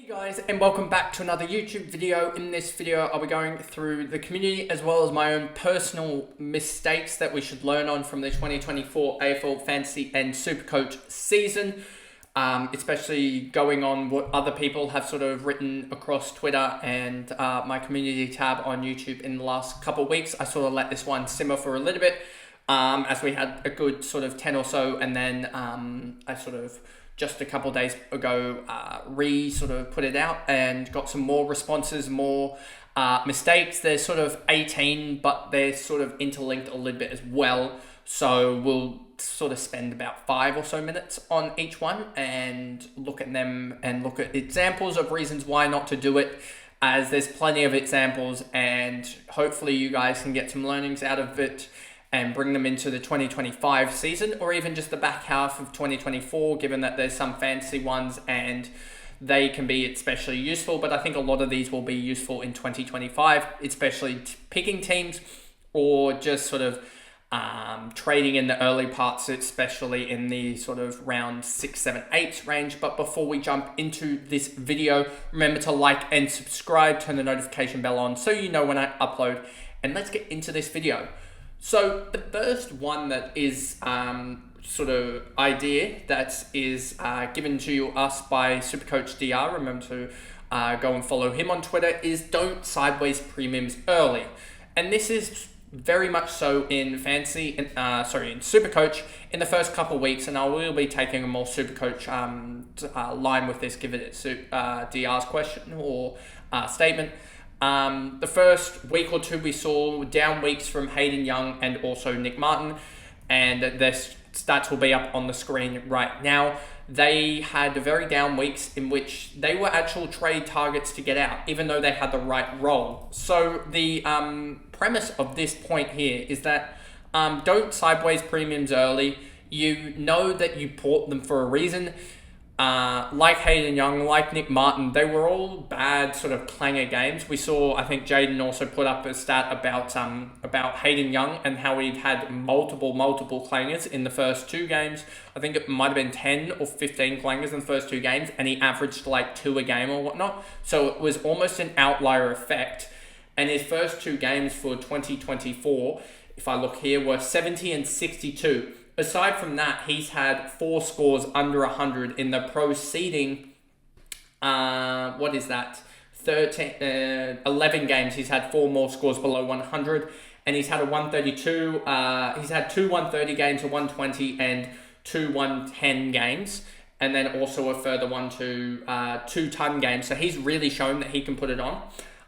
Hey guys, and welcome back to another YouTube video. In this video, I'll be going through the community as well as my own personal mistakes that we should learn on from the 2024 AFL Fantasy and SuperCoach season, especially going on what other people have sort of written across Twitter and my community tab on YouTube in the last couple of weeks. I sort of let this one simmer for a little bit as we had a good sort of 10 or so, and then I sort of just a couple of days ago, sort of put it out and got some more responses, more mistakes. There's sort of 18, but they're sort of interlinked a little bit as well. So we'll sort of spend about 5 or so minutes on each one and look at them and look at examples of reasons why not to do it, as there's plenty of examples, and hopefully you guys can get some learnings out of it and bring them into the 2025 season, or even just the back half of 2024, given that there's some fantasy ones and they can be especially useful. But I think a lot of these will be useful in 2025, especially picking teams or just sort of trading in the early parts, especially in the sort of round 6, 7, 8 range. But before we jump into this video, remember to like and subscribe, turn the notification bell on so you know when I upload, and let's get into this video. So the first one that is sort of idea that is given to us by SuperCoach DR, remember to go and follow him on Twitter, is don't sideways premiums early. And this is very much so in fantasy, in SuperCoach in the first couple of weeks, and I will be taking a more SuperCoach line with this, given it's DR's question or statement. The first week or two we saw down weeks from Hayden Young and also Nick Martin, and their stats will be up on the screen right now. They had very down weeks in which they were actual trade targets to get out, even though they had the right role. So the premise of this point here is that don't sideways premiums early. You know that you bought them for a reason. Like Hayden Young, like Nick Martin, they were all bad sort of clanger games. We saw, I think Jaden also put up a stat about Hayden Young and how he'd had multiple clangers in the first 2 games. I think it might have been 10 or 15 clangers in the first 2 games, and he averaged like 2 a game or whatnot. So it was almost an outlier effect. And his first 2 games for 2024, if I look here, were 70 and 62. Aside from that, he's had 4 scores under 100 in the preceding, 11 games. He's had 4 more scores below 100, and he's had a 132. He's had 2 130 games, a 120, and 2 110 games, and then also a further 2 ton games. So he's really shown that he can put it on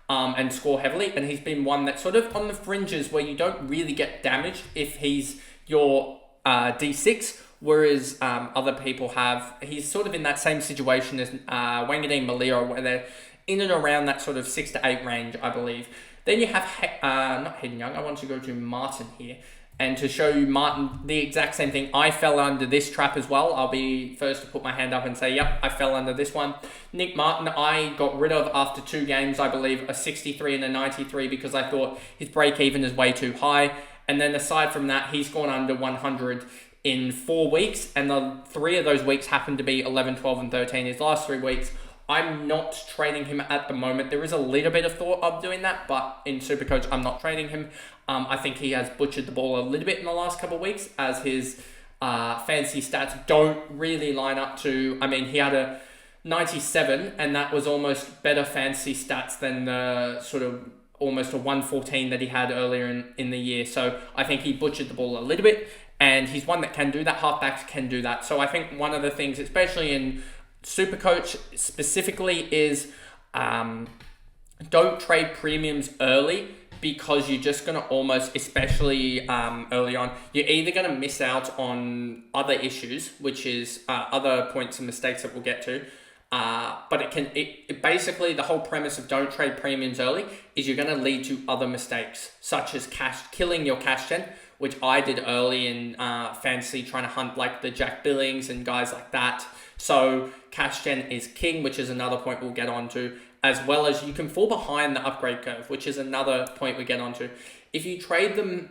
and score heavily, and he's been one that's sort of on the fringes where you don't really get damaged if he's your D6, whereas other people have, he's sort of in that same situation as Wangadeen Malira, where they're in and around that sort of 6 to 8 range, I believe. Then you have, not Hayden Young, I want to go to Martin here, and to show you Martin, the exact same thing. I fell under this trap as well. I'll be first to put my hand up and say, yep, I fell under this one. Nick Martin, I got rid of after 2 games, I believe, a 63 and a 93, because I thought his break even is way too high. And then aside from that, he's gone under 100 in 4 weeks, and the 3 of those weeks happened to be 11, 12, and 13. His last 3 weeks, I'm not trading him at the moment. There is a little bit of thought of doing that, but in SuperCoach, I'm not trading him. I think he has butchered the ball a little bit in the last couple of weeks, as his fantasy stats don't really line up to, I mean, he had a 97, and that was almost better fantasy stats than the sort of almost a 114 that he had earlier in the year. So I think he butchered the ball a little bit, and he's one that can do that. Halfbacks can do that. So I think one of the things, especially in SuperCoach specifically, is don't trade premiums early, because you're just going to almost, especially early on, you're either going to miss out on other issues, which is other points and mistakes that we'll get to. But it basically, the whole premise of don't trade premiums early is you're going to lead to other mistakes, such as killing your cash gen, which I did early in fantasy, trying to hunt like the Jack Billings and guys like that. So cash gen is king, which is another point we'll get onto, as well as you can fall behind the upgrade curve, which is another point we get onto. If you trade them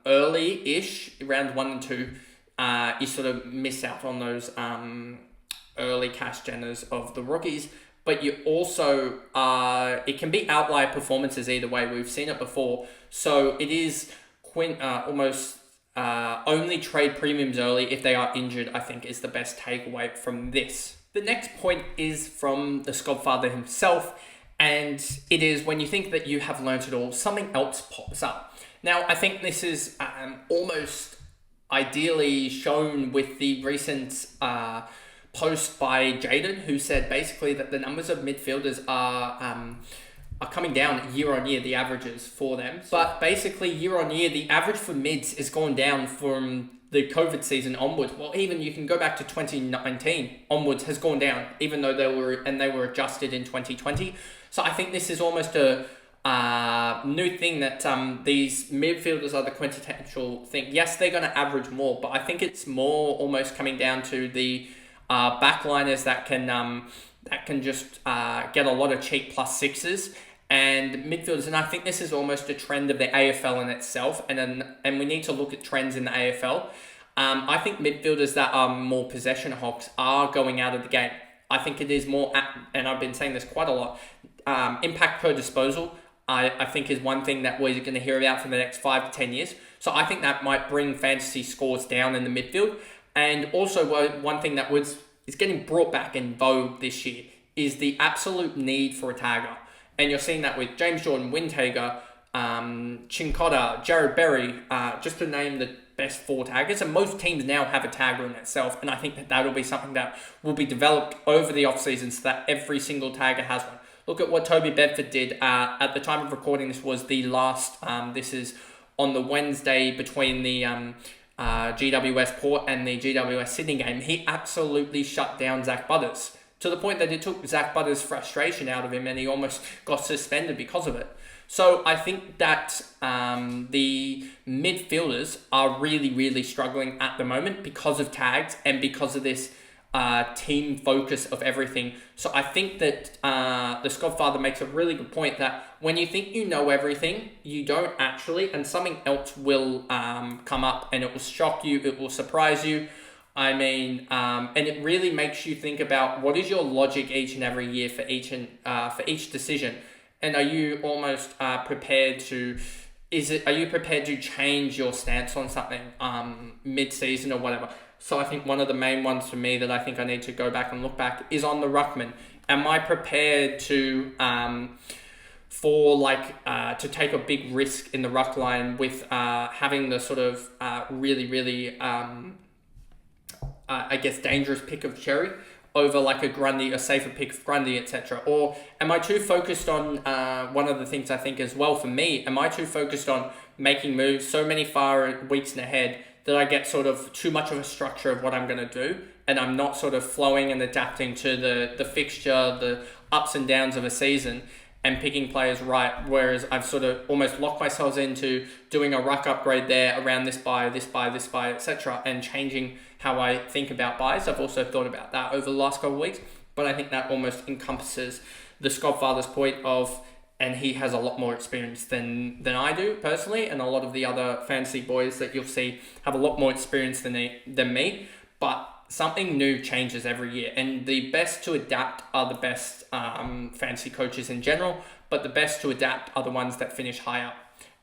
early-ish, round 1 and 2, you sort of miss out on those early cash geners of the rookies. but you also, it can be outlier performances either way. We've seen it before. So it is almost only trade premiums early if they are injured, I think is the best takeaway from this. The next point is from the Scottfather himself, and it is when you think that you have learnt it all, something else pops up. Now, I think this is almost ideally shown with the recent post by Jaden, who said basically that the numbers of midfielders are coming down year on year, the averages for them. But basically year on year, the average for mids is gone down from the COVID season onwards. Well, even you can go back to 2019 onwards has gone down, even though they were adjusted in 2020. So I think this is almost a new thing that these midfielders are the quintessential thing. Yes, they're going to average more, but I think it's more almost coming down to the backliners that can just get a lot of cheap +6s and midfielders. And I think this is almost a trend of the AFL in itself, and we need to look at trends in the AFL. I think midfielders that are more possession hogs are going out of the game. I think it is more, and I've been saying this quite a lot, impact per disposal, I think is one thing that we're going to hear about for the next 5 to 10 years. So I think that might bring fantasy scores down in the midfield. And also one thing that is getting brought back in vogue this year is the absolute need for a tagger. And you're seeing that with James Jordan, Windhager, Chincotta, Jared Berry, just to name the best 4 taggers. And most teams now have a tagger in itself. And I think that will be something that will be developed over the offseason so that every single tagger has one. Look at what Toby Bedford did. At the time of recording, this was the last, this is on the Wednesday between the GWS Port and the GWS Sydney game. He absolutely shut down Zach Butters to the point that it took Zach Butters' frustration out of him and he almost got suspended because of it. So I think that the midfielders are really, really struggling at the moment because of tags and because of this team focus of everything. So I think that the Scottfather makes a really good point that when you think you know everything, you don't actually, and something else will come up and it will shock you, it will surprise you. I mean, and it really makes you think about what is your logic each and every year for each decision, and are you almost prepared to? Are you prepared to change your stance on something mid-season or whatever? So I think one of the main ones for me that I think I need to go back and look back is on the ruckman. Am I prepared to to take a big risk in the ruck line with having the sort of really I guess dangerous pick of Cherry over like a Grundy, a safer pick of Grundy, etc. Or am I too focused on one of the things I think as well for me? Am I too focused on making moves so many far weeks ahead that I get sort of too much of a structure of what I'm going to do, and I'm not sort of flowing and adapting to the fixture, the ups and downs of a season, and picking players right, whereas I've sort of almost locked myself into doing a ruck upgrade there around this buy, etc., and changing how I think about buys. I've also thought about that over the last couple of weeks, but I think that almost encompasses the Scottfather's point of, and he has a lot more experience than I do personally, and a lot of the other fantasy boys that you'll see have a lot more experience than me, but something new changes every year, and the best to adapt are the best fantasy coaches in general, but the best to adapt are the ones that finish high up.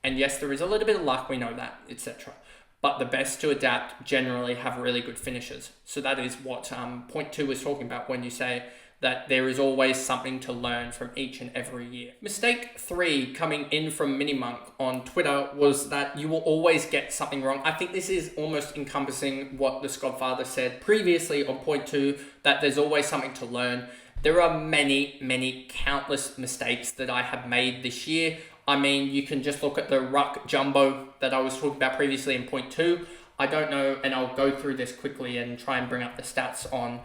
And yes, there is a little bit of luck, we know that, etc. But the best to adapt generally have really good finishes. So that is what point 2 is talking about when you say that there is always something to learn from each and every year. Mistake 3 coming in from Minimonk on Twitter was that you will always get something wrong. I think this is almost encompassing what the Scottfather said previously on point 2, that there's always something to learn. There are many countless mistakes that I have made this year. I mean, you can just look at the ruck jumbo that I was talking about previously in point 2. I don't know, and I'll go through this quickly and try and bring up the stats on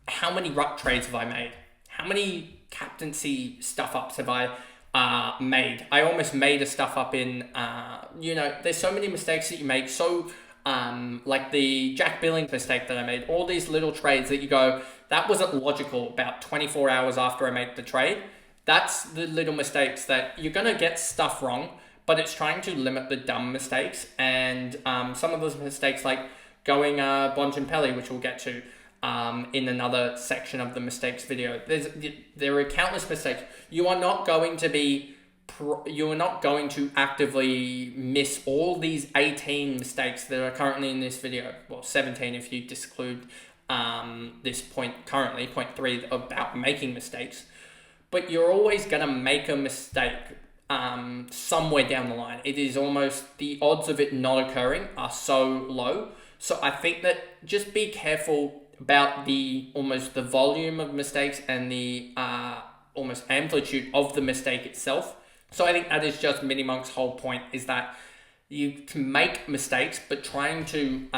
how many ruck trades have I made? How many captaincy stuff-ups have I made? I almost made a stuff-up in, there's so many mistakes that you make. So, like the Jack Billings mistake that I made, all these little trades that you go, that wasn't logical about 24 hours after I made the trade. That's the little mistakes that you're going to get stuff wrong, but it's trying to limit the dumb mistakes. And some of those mistakes like going Bontempelli, which we'll get to, in another section of the mistakes video. There are countless mistakes. You are not going to actively miss all these 18 mistakes that are currently in this video. Well, 17 if you exclude this point currently, point 3 about making mistakes. But you're always going to make a mistake somewhere down the line. It is almost, the odds of it not occurring are so low. So I think that just be careful about the volume of mistakes and the almost amplitude of the mistake itself. So I think that is just Minimunk's whole point, is that you can make mistakes, but trying to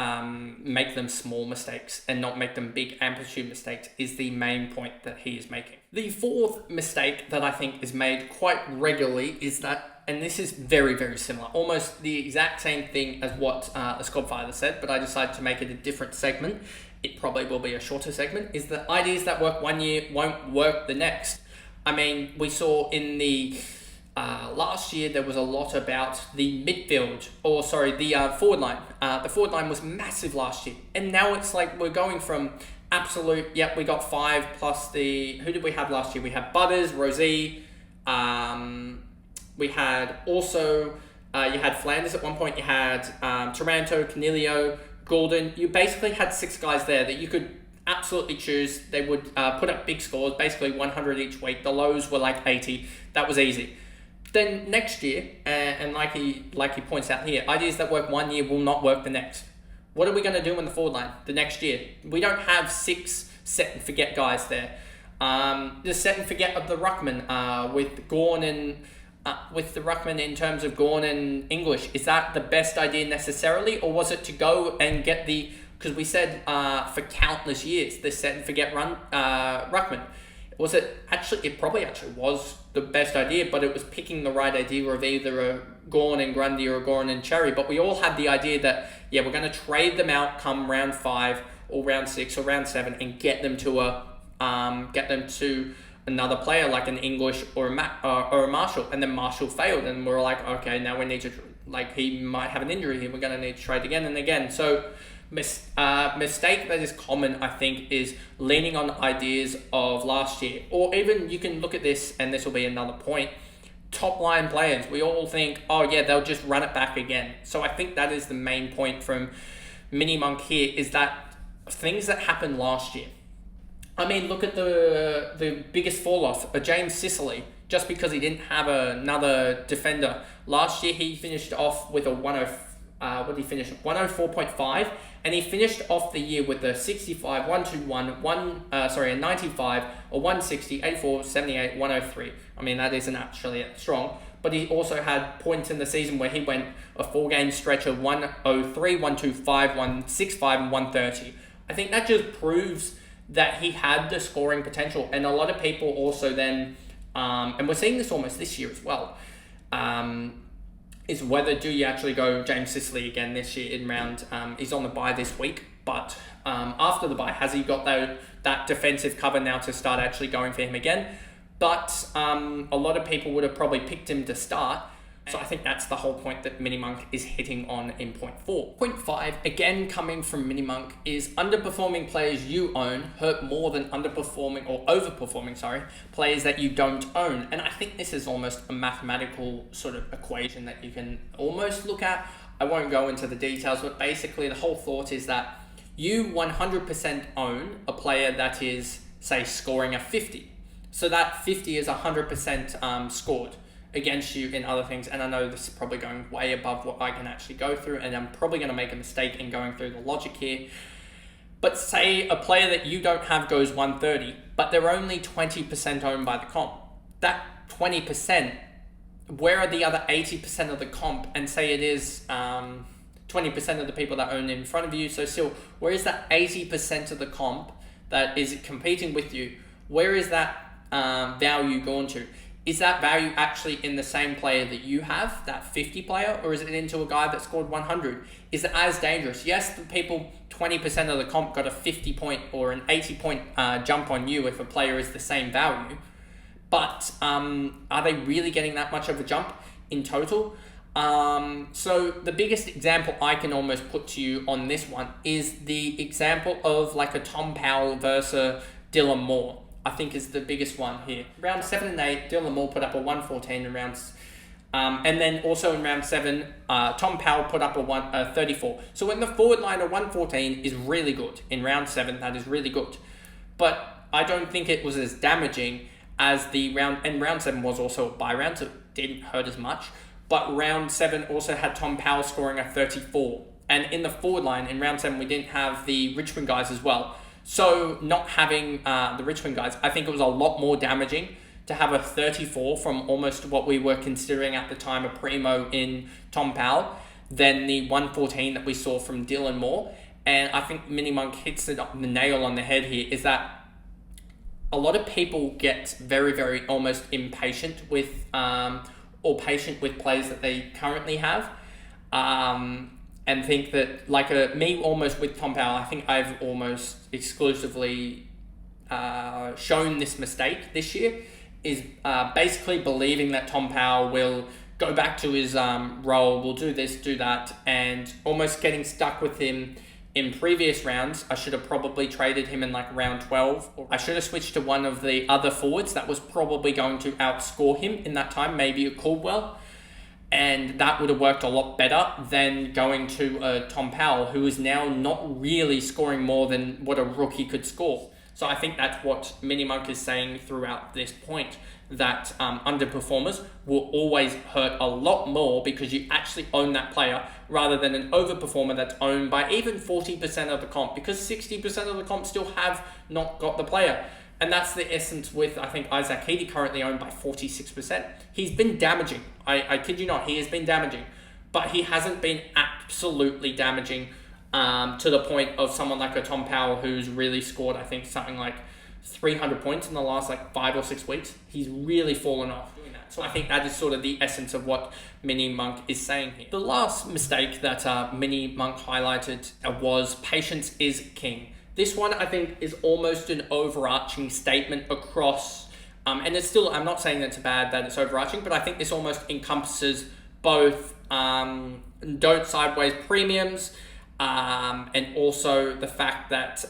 make them small mistakes and not make them big amplitude mistakes is the main point that he is making. The fourth mistake that I think is made quite regularly is that, and this is very, very similar, almost the exact same thing as what the Squadfather said, but I decided to make it a different segment. It probably will be a shorter segment, is that ideas that work one year won't work the next. I mean, we saw in the last year, there was a lot about the forward line. The forward line was massive last year. And now it's like we're going from absolute, we got 5 plus who did we have last year? We had Butters, Rosie, we had also, you had Flanders at one point, you had Taranto, Canelio, Gordon. You basically had 6 guys there that you could absolutely choose. They would put up big scores, basically 100 each week. The lows were like 80. That was easy. Then next year, and like he points out here, ideas that work one year will not work the next. What are we going to do in the forward line the next year? We don't have 6 set and forget guys there. The set and forget of the ruckman with Gorn and with the ruckman in terms of Gorn and English, is that the best idea necessarily, or was it to go and get because we said for countless years the set and forget ruckman. Was it actually? It probably actually was the best idea, but it was picking the right idea of either a Gorn and Grundy or a Gorn and Cherry. But we all had the idea that, we're going to trade them out come round 5 or round 6 or round 7 and get them to another player like an English or a Marshall. And then Marshall failed, and we're like, okay, now we need to, he might have an injury here. We're going to need to trade again and again. So mistake that is common, I think, is leaning on ideas of last year. Or even you can look at this, and this will be another point, top line players. We all think, they'll just run it back again. So I think that is the main point from Minimunk here, is that things that happened last year. I mean, look at the biggest fall off, James Sicily, just because he didn't have another defender. Last year he finished off with a 104.5, and he finished off the year with a 65, 121, a 95, a 160, 84, 78, 103. I mean, that isn't actually strong, but he also had points in the season where he went a 4-game stretch of 103, 125, 165, and 130. I think that just proves that he had the scoring potential, and a lot of people also then, and we're seeing this almost this year as well, is whether do you actually go James Sicily again this year in round, he's on the bye this week, but after the bye, has he got that defensive cover now to start actually going for him again? But a lot of people would have probably picked him to start. So I think that's the whole point that Minimunk is hitting on in point 4. Point 5, again coming from Minimunk, is underperforming players you own hurt more than underperforming or overperforming, players that you don't own. And I think this is almost a mathematical sort of equation that you can almost look at. I won't go into the details, but basically the whole thought is that you 100% own a player that is, say, scoring a 50. So that 50 is 100% scored against you in other things, and I know this is probably going way above what I can actually go through, and I'm probably going to make a mistake in going through the logic here, but say a player that you don't have goes 130, but they're only 20% owned by the comp. That 20%, where are the other 80% of the comp? And say it is 20% of the people that own in front of you, so still, where is that 80% of the comp that is competing with you? Where is that value gone to? Is that value actually in the same player that you have, that 50 player, or is it into a guy that scored 100? Is it as dangerous? Yes, the people, 20% of the comp got a 50 point or an 80 point jump on you if a player is the same value, but are they really getting that much of a jump in total? So the biggest example I can almost put to you on this one is the example of like a Tom Powell versus Dylan Moore, I think is the biggest one here. Round 7 and 8, Dylan Moore put up a 114 in rounds. And then also in round 7, Tom Powell put up a 34. So in the forward line, a 114 is really good. In round 7, that is really good. But I don't think it was as damaging as the round, and round 7 was also a bye round, so it didn't hurt as much. But round 7 also had Tom Powell scoring a 34. And in the forward line, in round 7, we didn't have the Richmond guys as well. So not having the Richmond guys, I think it was a lot more damaging to have a 34 from almost what we were considering at the time a primo in Tom Powell than the 114 that we saw from Dylan Moore. And I think Mini Monk hits the nail on the head here, is that a lot of people get very, very almost impatient with or patient with plays that they currently have, and think that, like me almost with Tom Powell, I think I've almost exclusively shown this mistake this year, is basically believing that Tom Powell will go back to his role, will do this, do that, and almost getting stuck with him in previous rounds. I should have probably traded him in like round 12. Or I should have switched to one of the other forwards that was probably going to outscore him in that time, maybe a Caldwell. And that would have worked a lot better than going to Tom Powell, who is now not really scoring more than what a rookie could score. So I think that's what Mini Monk is saying throughout this point, that underperformers will always hurt a lot more because you actually own that player rather than an overperformer that's owned by even 40% of the comp, because 60% of the comp still have not got the player. And that's the essence with, I think, Isaac Heedy, currently owned by 46%. He's been damaging. I kid you not, he has been damaging. But he hasn't been absolutely damaging to the point of someone like a Tom Powell, who's really scored, I think, something like 300 points in the last like 5 or 6 weeks. He's really fallen off doing that. So I think that is sort of the essence of what Mini Monk is saying here. The last mistake that Mini Monk highlighted was patience is king. This one, I think, is almost an overarching statement across, and it's still, I'm not saying that's bad that it's overarching, but I think this almost encompasses both don't sideways premiums, and also the fact that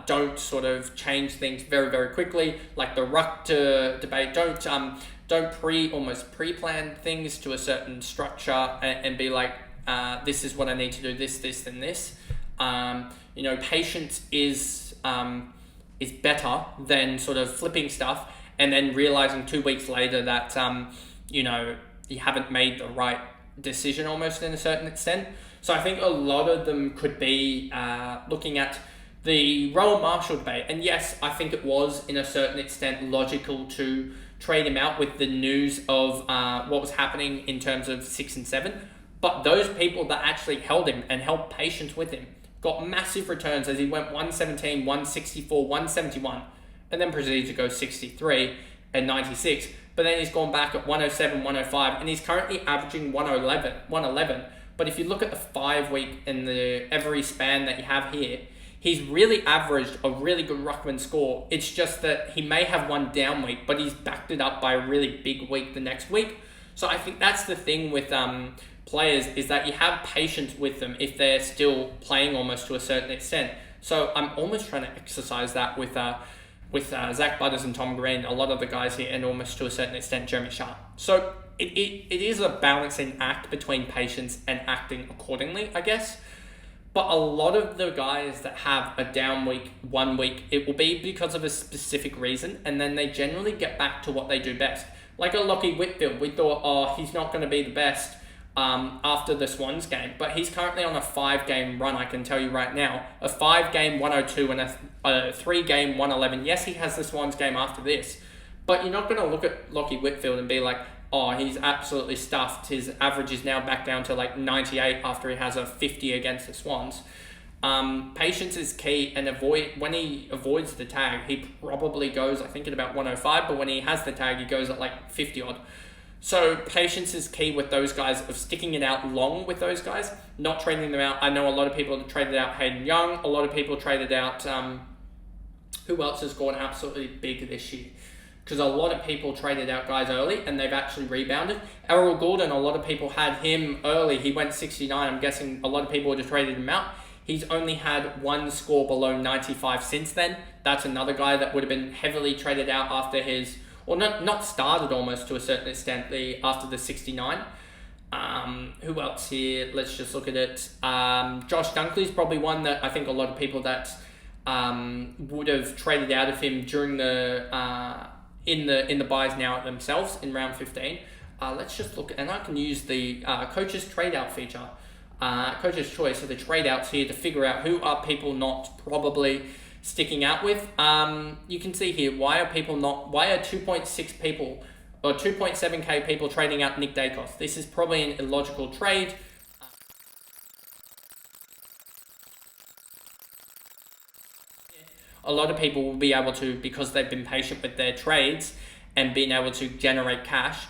don't sort of change things very, very quickly, like the ruck debate. Don't pre-plan things to a certain structure and be like, this is what I need to do, this, and this. Patience is better than sort of flipping stuff and then realizing 2 weeks later that, you haven't made the right decision almost in a certain extent. So I think a lot of them could be looking at the Rowan Marshall debate. And yes, I think it was in a certain extent logical to trade him out with the news of what was happening in terms of 6 and 7. But those people that actually held him and held patience with him got massive returns as he went 117, 164, 171, and then proceeded to go 63 and 96. But then he's gone back at 107, 105, and he's currently averaging 111. But if you look at the 5 week and the every span that you have here, he's really averaged a really good ruckman score. It's just that he may have one down week, but he's backed it up by a really big week the next week. So I think that's the thing with players, is that you have patience with them if they're still playing almost to a certain extent. So I'm almost trying to exercise that with Zach Butters and Tom Green, a lot of the guys here, and almost to a certain extent Jeremy Sharp. So it is a balancing act between patience and acting accordingly, I guess. But a lot of the guys that have a down week, 1 week, it will be because of a specific reason, and then they generally get back to what they do best. Like a Lockie Whitfield, we thought, he's not going to be the best after the Swans game, but he's currently on a 5-game run, I can tell you right now. A 5-game 102 and a 3-game 111. Yes, he has the Swans game after this, but you're not going to look at Lockie Whitfield and be like, he's absolutely stuffed. His average is now back down to like 98 after he has a 50 against the Swans. Patience is key, and when he avoids the tag, he probably goes, I think, at about 105, but when he has the tag, he goes at like 50 odd. So patience is key with those guys, of sticking it out long with those guys, not trading them out. I know a lot of people have traded out Hayden Young. A lot of people traded out, who else has gone absolutely big this year? because a lot of people traded out guys early and they've actually rebounded. Errol Gordon, a lot of people had him early. He went 69. I'm guessing a lot of people would have traded him out. He's only had one score below 95 since then. That's another guy that would have been heavily traded out after his, or not started almost to a certain extent, after the 69. Who else here? Let's just look at it. Josh Dunkley's probably one that I think a lot of people that would have traded out of him during the in the buys now themselves in round 15. Let's just look, and I can use the coach's trade out feature, coach's choice, so the trade outs here to figure out who are people not probably sticking out with. You can see here, why are 2.6 people or 2.7k people trading out Nick Dacos? This is probably an illogical trade. A lot of people will be able to, because they've been patient with their trades and been able to generate cash,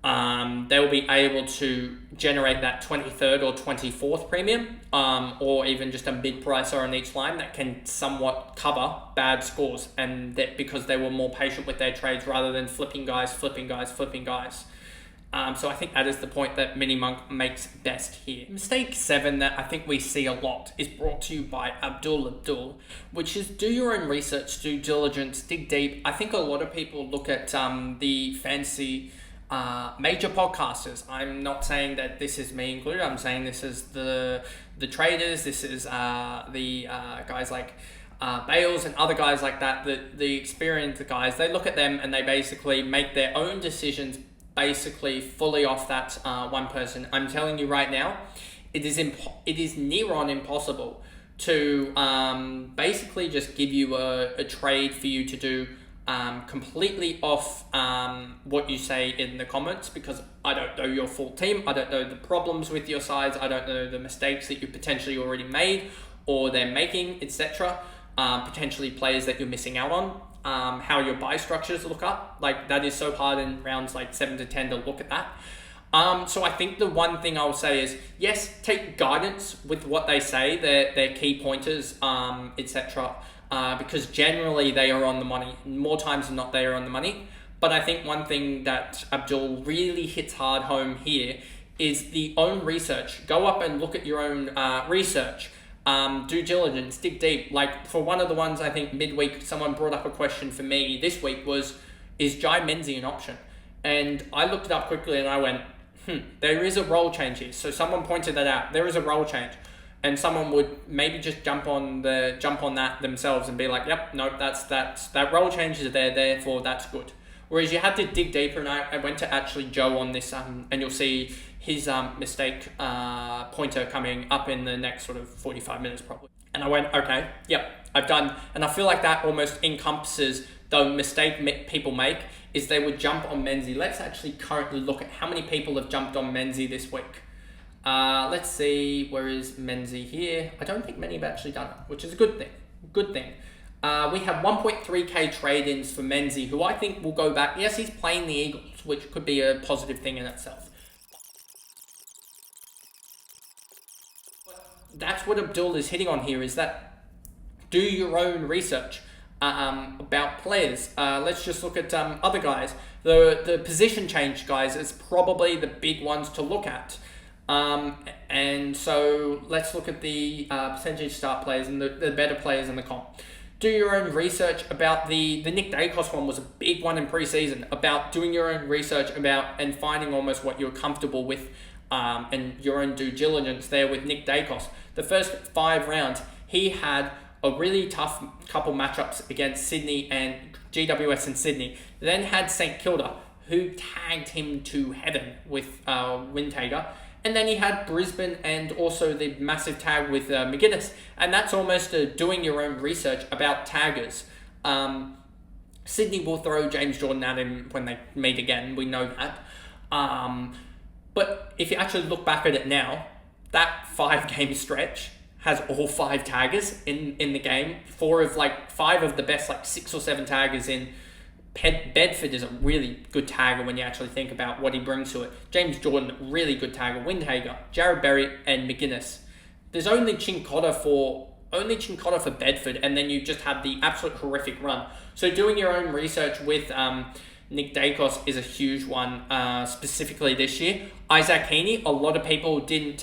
they will be able to generate that 23rd or 24th premium, or even just a mid-pricer on each line that can somewhat cover bad scores, and that because they were more patient with their trades rather than flipping guys. So I think that is the point that Mini Monk makes best here. Mistake 7 that I think we see a lot is brought to you by Abdul, which is do your own research, due diligence, dig deep. I think a lot of people look at the fancy major podcasters. I'm not saying that this is me included. I'm saying this is the traders. This is the guys like Bales and other guys like that. The experienced guys. They look at them and they basically make their own decisions, basically fully off that one person. I'm telling you right now, it is near on impossible to basically just give you a trade for you to do completely off what you say in the comments, because I don't know your full team. I don't know the problems with your sides. I don't know the mistakes that you potentially already made or they're making, etc. Potentially players that you're missing out on. How your buy structures look up. Like, that is so hard in rounds like 7 to 10 to look at that. So I think the one thing I'll say is, yes, take guidance with what they say, their key pointers, etc. Because generally they are on the money. More times than not, they are on the money. But I think one thing that Abdul really hits hard home here is the own research. Go up and look at your own research. Due diligence, dig deep. Like, for one of the ones, I think midweek, someone brought up a question for me this week was, is Jai Menzie an option? And I looked it up quickly and I went, there is a role change here. So someone pointed that out. There is a role change. And someone would maybe just jump on that themselves and be like, yep, no, that role change is there, therefore that's good. Whereas you had to dig deeper, and I went to actually Joe on this, and you'll see his mistake pointer coming up in the next sort of 45 minutes probably. And I went, okay, yep, I've done. And I feel like that almost encompasses the mistake people make, is they would jump on Menzie. Let's actually currently look at how many people have jumped on Menzie this week. Let's see, where is Menzie here? I don't think many have actually done it, which is a good thing. We have 1.3k trade-ins for Menzie, who I think will go back. Yes, he's playing the Eagles, which could be a positive thing in itself. But that's what Abdul is hitting on here, is that do your own research about players. Let's just look at other guys. The position change guys is probably the big ones to look at. And so let's look at the percentage start players and the better players in the comp. Do your own research about the Nick Dacos one was a big one in preseason, about doing your own research about and finding almost what you're comfortable with, and your own due diligence there with Nick Dacos. The first 5 rounds, he had a really tough couple matchups against Sydney and GWS and Sydney. Then had St Kilda, who tagged him to heaven with Windhager. And then he had Brisbane and also the massive tag with McGuinness. And that's almost doing your own research about taggers. Sydney will throw James Jordan at him when they meet again. We know that. But if you actually look back at it now, that 5-game stretch has all 5 taggers in the game. 5 of the best 6 or 7 taggers in. Bedford is a really good tagger when you actually think about what he brings to it. James Jordan, really good tagger. Windhager, Jared Berry, and McGuinness. There's only Chin Cotter for only Chincotta for Bedford, and then you just had the absolute horrific run. So doing your own research with Nick Dacos is a huge one, specifically this year. Isaac Heaney, a lot of people didn't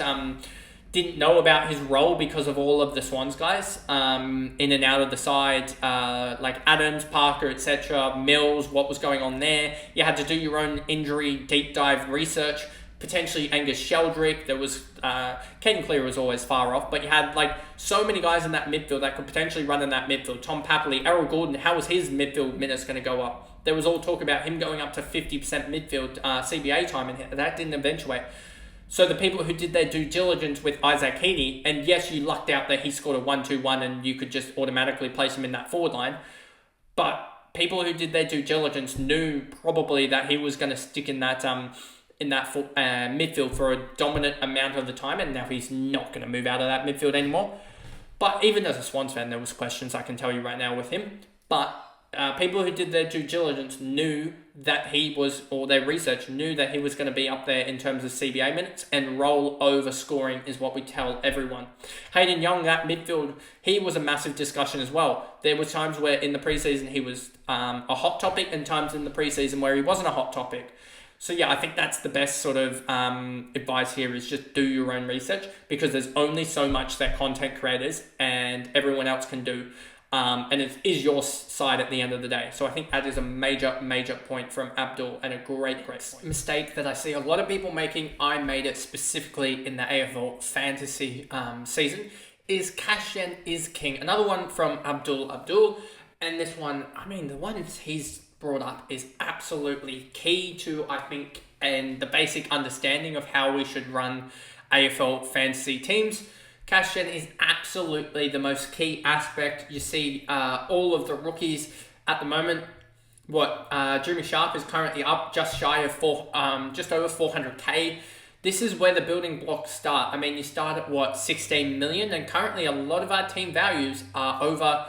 know about his role because of all of the Swans guys in and out of the side, like Adams, Parker, etc., Mills, what was going on there. You had to do your own injury deep dive research. Potentially Angus Sheldrick. There was Caden Clear was always far off, but you had like so many guys in that midfield that could potentially run in that midfield. Tom Papley, Errol Gordon, how was his midfield minutes going to go up? There was all talk about him going up to 50% midfield CBA time, and that didn't eventuate. So the people who did their due diligence with Isaac Heaney, and yes, you lucked out that he scored a 1-2-1 and you could just automatically place him in that forward line, but people who did their due diligence knew probably that he was going to stick in that midfield for a dominant amount of the time, and now he's not going to move out of that midfield anymore. But even as a Swans fan, there was questions, I can tell you right now, with him. But people who did their due diligence knew that he was, or their research knew that he was going to be up there in terms of CBA minutes, and roll over scoring is what we tell everyone. Hayden Young, that midfield, he was a massive discussion as well. There were times where in the preseason he was a hot topic, and times in the preseason where he wasn't a hot topic. So yeah, I think that's the best sort of advice here, is just do your own research, because there's only so much that content creators and everyone else can do. And it is your side at the end of the day. So I think that is a major point from Abdul, and a great point. Mistake that I see a lot of people making, I made it specifically in the AFL Fantasy season, is cash gen is king. Another one from Abdul. And this one, I mean, the ones he's brought up is absolutely key to, I think, and the basic understanding of how we should run AFL fantasy teams. Cash gen is absolutely the most key aspect. You see all of the rookies at the moment. Jimmy Sharp is currently up just shy of just over 400k. This is where the building blocks start. I mean, you start at 16 million, and currently a lot of our team values are over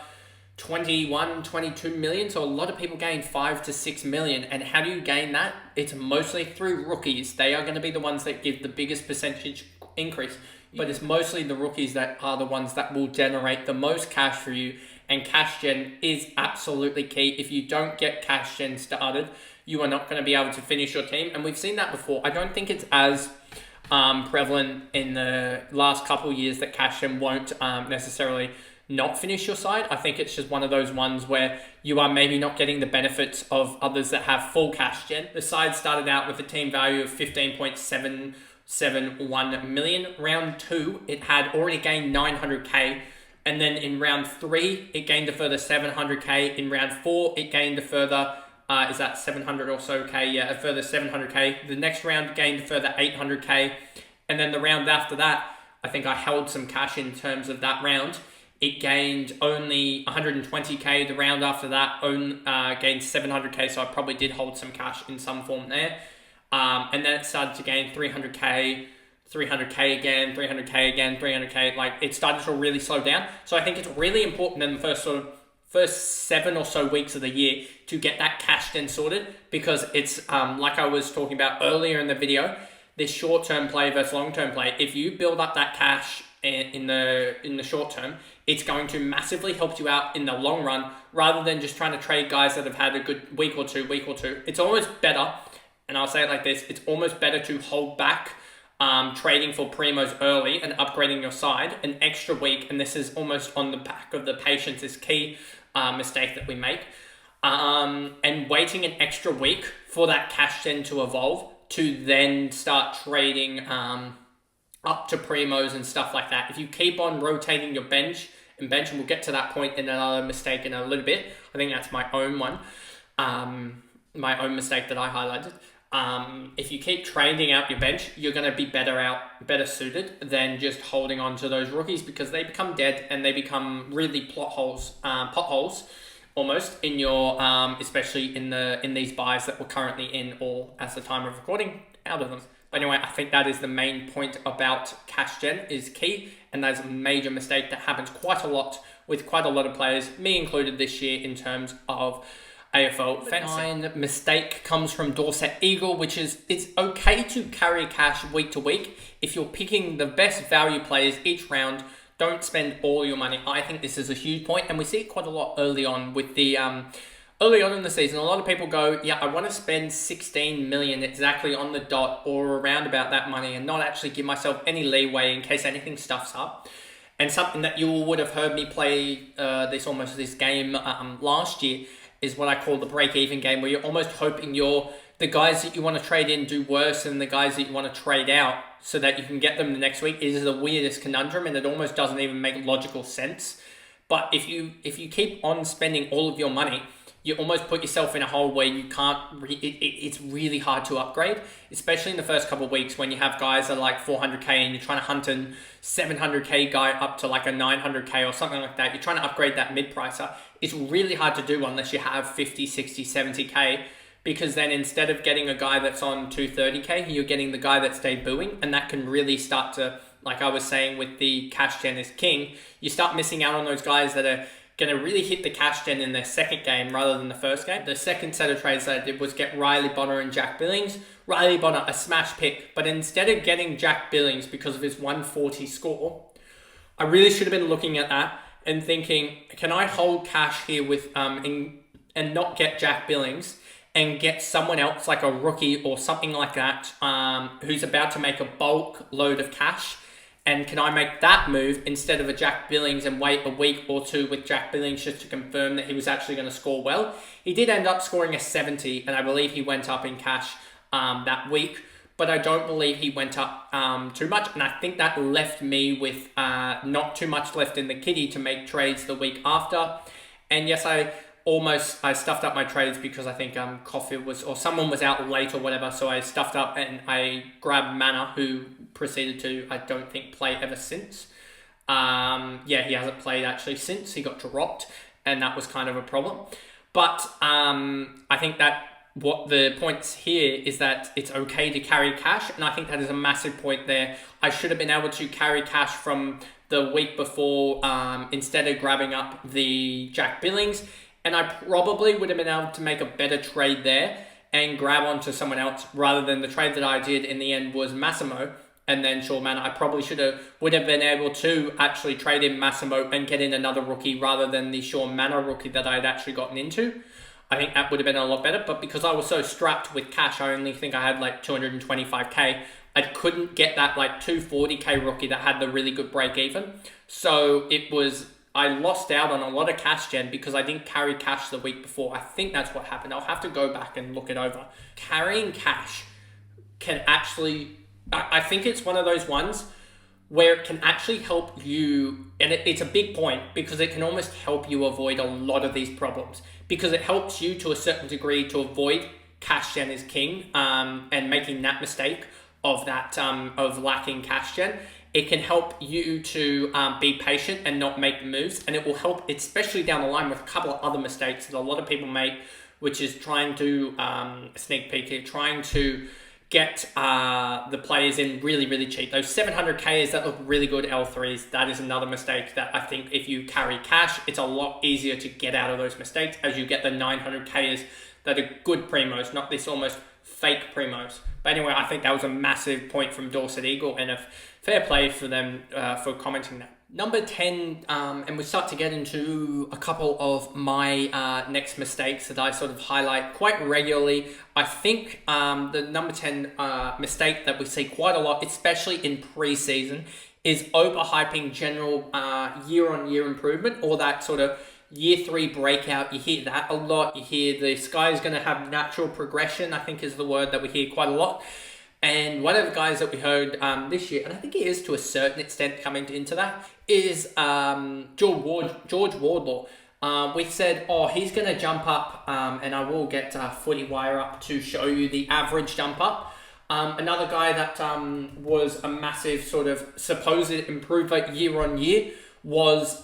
21, 22 million. So a lot of people gain 5 to 6 million. And how do you gain that? It's mostly through rookies. They are going to be the ones that give the biggest percentage increase. But it's mostly the rookies that are the ones that will generate the most cash for you. And cash gen is absolutely key. If you don't get cash gen started, you are not going to be able to finish your team. And we've seen that before. I don't think it's as prevalent in the last couple of years that cash gen won't necessarily not finish your side. I think it's just one of those ones where you are maybe not getting the benefits of others that have full cash gen. The side started out with a team value of 15.771 million. Round 2, it had already gained 900k. And then in round 3, it gained a further 700k. In round 4, it gained a further, is that 700 or so k? Yeah, a further 700k. The next round gained a further 800k. And then the round after that, I think I held some cash in terms of that round. It gained only 120k. The round after that gained 700k, so I probably did hold some cash in some form there. And then it started to gain 300k, 300k again, 300k again, 300k. Like, it started to really slow down. So I think it's really important in the first 7 or so weeks of the year to get that cash then sorted, because it's like I was talking about earlier in the video, this short-term play versus long-term play. If you build up that cash in the short term, it's going to massively help you out in the long run, rather than just trying to trade guys that have had a good week or two. It's almost better, and I'll say it like this, it's almost better to hold back trading for premos early and upgrading your side an extra week, and this is almost on the back of the patience is key mistake that we make, and waiting an extra week for that cash gen to evolve, to then start trading up to premos and stuff like that. If you keep on rotating your bench, and we'll get to that point in another mistake in a little bit. I think that's my own one, my own mistake that I highlighted. If you keep trading out your bench, you're going to be better suited than just holding on to those rookies, because they become dead and they become really potholes almost in your, especially in these buys that we're currently in, or as the time of recording, out of them. But anyway, I think that is the main point about cash gen is key, and that's a major mistake that happens quite a lot with quite a lot of players, me included this year, in terms of AFL Fantasy. Mistake comes from Dorset Eagle, which is, it's okay to carry cash week to week if you're picking the best value players each round. don't spend all your money. I think this is a huge point, and we see it quite a lot early on with the early on in the season. A lot of people go, yeah, I want to spend 16 million exactly on the dot or around about that money and not actually give myself any leeway in case anything stuffs up. And something that you would have heard me play this game last year is what I call the break-even game, where you're almost hoping the guys that you want to trade in do worse than the guys that you want to trade out so that you can get them the next week. It is the weirdest conundrum, and it almost doesn't even make logical sense. But if you keep on spending all of your money, you almost put yourself in a hole where you can't, it's really hard to upgrade, especially in the first couple of weeks when you have guys that are like 400k and you're trying to hunt a 700k guy up to like a 900k or something like that. You're trying to upgrade that mid-pricer. It's really hard to do unless you have 50, 60, 70k, because then instead of getting a guy that's on 230k, you're getting the guy that's debuting, and that can really start to, like I was saying with the cash gen is king, you start missing out on those guys that are going to really hit the cash gen in their second game rather than the first game. The second set of trades that I did was get Riley Bonner and Jack Billings. Riley Bonner, a smash pick, but instead of getting Jack Billings because of his 140 score, I really should have been looking at that and thinking, can I hold cash here with and not get Jack Billings and get someone else like a rookie or something like that who's about to make a bulk load of cash? And can I make that move instead of a Jack Billings and wait a week or two with Jack Billings just to confirm that he was actually going to score well? He did end up scoring a 70, and I believe he went up in cash that week, but I don't believe he went up too much, and I think that left me with not too much left in the kitty to make trades the week after. And yes, I stuffed up my trades because I think someone was out late or whatever, so I stuffed up and I grabbed Mana, who proceeded to, I don't think, play ever since. He hasn't played actually since. He got dropped, and that was kind of a problem. But I think that what the points here is that it's okay to carry cash, and I think that is a massive point there. I should have been able to carry cash from the week before instead of grabbing up the Jack Billings, and I probably would have been able to make a better trade there and grab onto someone else rather than the trade that I did in the end was Massimo and then Shaw Mana. I probably would have been able to actually trade in Massimo and get in another rookie rather than the Shaw Mana rookie that I'd actually gotten into. I think that would have been a lot better, but because I was so strapped with cash, I only think I had like 225k. I couldn't get that like 240k rookie that had the really good break even. So I lost out on a lot of cash gen because I didn't carry cash the week before. I think that's what happened. I'll have to go back and look it over. Carrying cash can actually, I think it's one of those ones where it can actually help you, and it's a big point because it can almost help you avoid a lot of these problems, because it helps you to a certain degree to avoid cash gen is king and making that mistake of lacking cash gen. It can help you to be patient and not make moves, and it will help, especially down the line, with a couple of other mistakes that a lot of people make, which is trying to sneak peek here, trying to get the players in really, really cheap. Those 700Ks that look really good L3s, that is another mistake that I think if you carry cash, it's a lot easier to get out of those mistakes as you get the 900Ks that are good premos, not this almost fake premos. But anyway, I think that was a massive point from Dorset Eagle, and a fair play for them for commenting that. Number 10, and we start to get into a couple of my next mistakes that I sort of highlight quite regularly. I think the number 10 mistake that we see quite a lot, especially in preseason, is overhyping general year-on-year improvement, or that sort of year 3 breakout. You hear that a lot. You hear the sky is going to have natural progression, I think is the word that we hear quite a lot. And one of the guys that we heard this year, and I think he is to a certain extent coming into that, is George Wardlaw. We said, he's going to jump up, and I will get Footy Wire up to show you the average jump up. Another guy that was a massive sort of supposed improver year on year was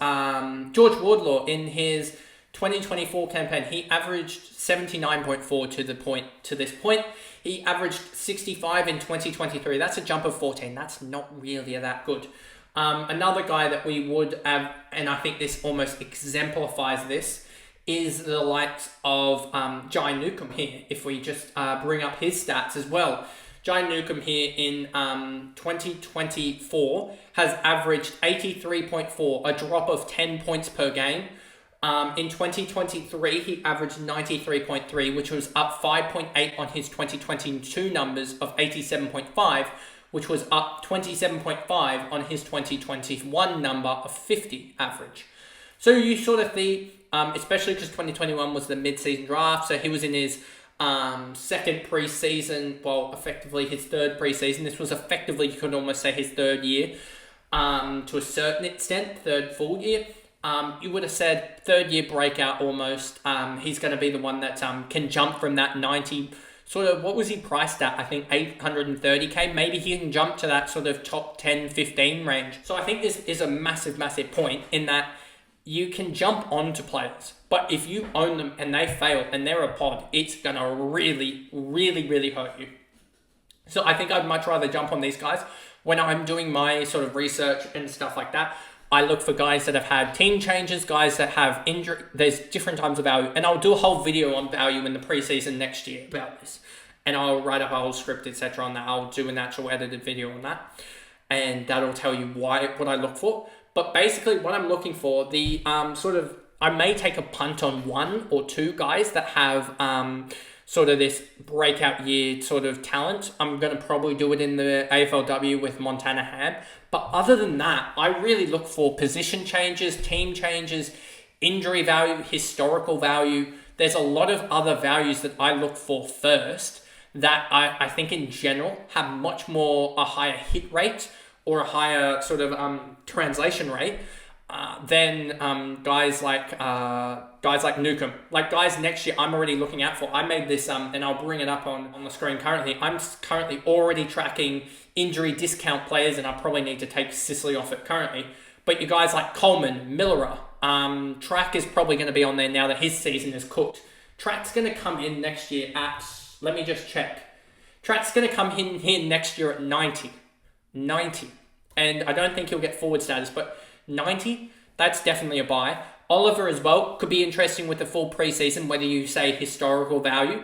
George Wardlaw. In his 2024 campaign, he averaged 79.4 to this point. He averaged 65 in 2023. That's a jump of 14. That's not really that good. Another guy that we would have, and I think this almost exemplifies this, is the likes of Jai Newcomb here. If we just bring up his stats as well. Jai Newcomb here in 2024 has averaged 83.4, a drop of 10 points per game. In 2023, he averaged 93.3, which was up 5.8 on his 2022 numbers of 87.5, which was up 27.5 on his 2021 number of 50 average. So you sort of see, especially because 2021 was the mid-season draft, so he was in his second preseason, well, effectively his third preseason. This was effectively, you could almost say, his third year, to a certain extent, third full year. You would have said third year breakout almost. He's going to be the one that can jump from that 90, sort of, what was he priced at? I think 830k. Maybe he can jump to that sort of top 10, 15 range. So I think this is a massive, massive point in that you can jump onto players, but if you own them and they fail and they're a pod, it's going to really, really, really hurt you. So I think I'd much rather jump on these guys. When I'm doing my sort of research and stuff like that, I look for guys that have had team changes, guys that have injury. There's different types of value, and I'll do a whole video on value in the preseason next year about this. And I'll write up a whole script, etc. on that. I'll do an actual edited video on that, and that'll tell you what I look for. But basically, what I'm looking for, I may take a punt on one or two guys that have sort of this breakout year sort of talent. I'm going to probably do it in the AFLW with Montana Ham. But other than that, I really look for position changes, team changes, injury value, historical value. There's a lot of other values that I look for first that I think in general have much more a higher hit rate or a higher sort of translation rate than guys like Newcomb. Like guys next year I'm already looking out for. I made this, and I'll bring it up on the screen currently. I'm currently already tracking injury discount players, and I probably need to take Sicily off it currently. But you guys like Coleman, Millerer, Track is probably going to be on there now that his season is cooked. Track's going to come in next year at, let me just check. Track's going to come in here next year at 90. And I don't think he'll get forward status, but 90, that's definitely a buy. Oliver as well could be interesting with the full preseason, whether you say historical value.